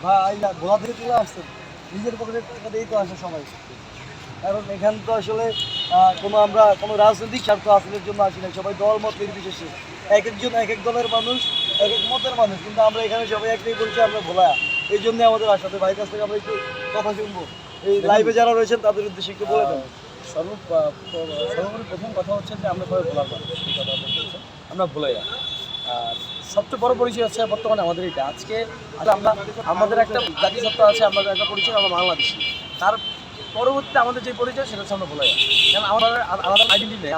ভাই গোলা থেকে চলে আসছেন, নিজের পকেটের টাকা দিয়েই তো আসে সবাই। কারণ এখানে তো আসলে আমরা কোনো রাজনৈতিক স্বার্থ হাসিলের জন্য আসি না, সবাই দল মত নির্বিশেষে এক একজন এক এক দলের মানুষ, এক এক মতের মানুষ, কিন্তু আমরা এখানে সবাই একটাই পরিচয়, আমরা ভোলা। এই জন্যই আমাদের আসাতে ভাইয়ের কাছ থেকে আমরা একটু কথা শুনবো। এই লাইভে যারা রয়েছেন তাদের উদ্দেশ্যে একটু বলে দেন। সর্বোপরি প্রথম কথা হচ্ছে যে আমরা সবাই ভোলার মানুষ, এই কথা বলছে আমরা ভোলাইয়া। আর সবচেয়ে বড় পরিচয় হচ্ছে বর্তমানে আমাদের এটা। আজকে আমরা আমাদের একটা জাতিসত্তা আছে, আমাদের একটা পরিচয়, আমরা বাংলাদেশি। তার পরবর্তীতে আমাদের যে পরিচয় সেটা হচ্ছে আমরা ভোলাইয়া। কারণ আমাদের আলাদা আইডেন্টিটি নেই,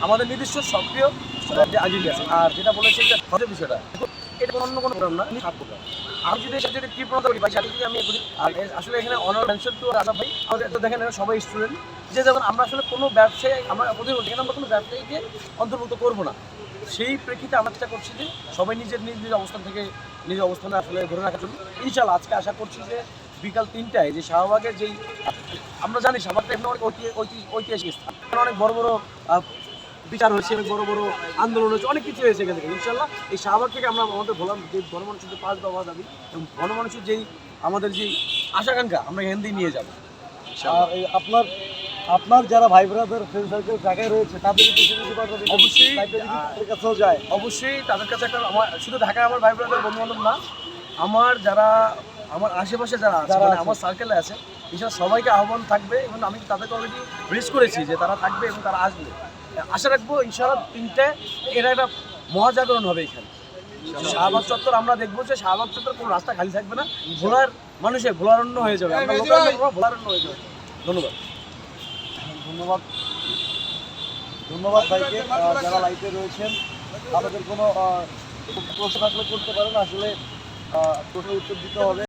আমাদের নিজস্ব সক্রিয় যে আইডেন্টি আছে। আর যেটা বলেছে যে হজের বিষয়টা, এটা অন্য কোনো প্রোগ্রাম না, সাত প্রোগ্রাম। আমি যদি এসে যদি কৃপণতা করি ভাই, সেটা যদি আমি করি। আর আসলে এখানে অনার মেনশন টু রাজা ভাই, আমাদের তো দেখেন এরা সবাই স্টুডেন্ট। যে যখন আমরা আসলে কোনো ব্যবসায়ী, আমরা প্রতি বলছি এখানে আমরা কোনো ব্যবসায়ীকে অন্তর্ভুক্ত করবো না। সেই প্রেক্ষিতে আমরা চেষ্টা করছি যে সবাই নিজের নিজ নিজ অবস্থান থেকে নিজের অবস্থানে আসলে ধরে রাখার জন্য। ইনশাল্লাহ আজকে আশা করছি যে বিকাল 3টায় যে শাহবাগের যেই, আমরা জানি শাহবাগটা এমনি অনেক ঐতিহাসিক স্থান, অনেক বড় বড় বিচার হয়েছে, অনেক বড় বড় আন্দোলন হয়েছে, অনেক কিছু হয়েছে এখান থেকে। ইনশাল্লাহ এই শাহবাগ থেকে আমরা আমাদের ভোলার যে গণমানুষের যে 5 দফা দাবি এবং গণমানুষের যেই আমাদের যে আশাকাঙ্ক্ষা, আমরা এখান দিয়ে নিয়ে যাবো। আর আপনার যারা ভাই ব্রাদার ফ্রেন্ড সার্কেল ঢাকায় রয়েছে তাদের অবশ্যই কাছেও যায়। অবশ্যই তাদের কাছে একটা, আমার শুধু ঢাকায় আমার ভাই ব্রাদার বন্ধু বান্ধব না, আমার যারা আমার আশেপাশে যারা আছে, মানে আমার সার্কেলে আছে, এসব সবাইকে আহ্বান থাকবে। এবং আমি তাদেরকে অলরেডি রিচ করেছি যে তারা থাকবে এবং তারা আসবে। আশা রাখবো ইনশাআল্লাহ 3টায় এরা একটা মহাজাগরণ হবে এখানে শাহবাগ চত্বর। আমরা দেখবো যে শাহবাগ চত্বর কোনো রাস্তা খালি থাকবে না, ভোলার মানুষের ভোলারণ্য হয়ে যাবে, আমরা ভোলারণ্য হয়ে যাবে। ধন্যবাদ। ধন্যবাদ ধন্যবাদ ভাইকে। যারা লাইভে রয়েছেন আমাদের কোনো প্রশ্ন থাকলে করতে পারেন, আসলে প্রশ্নের উত্তর দিতে হবে।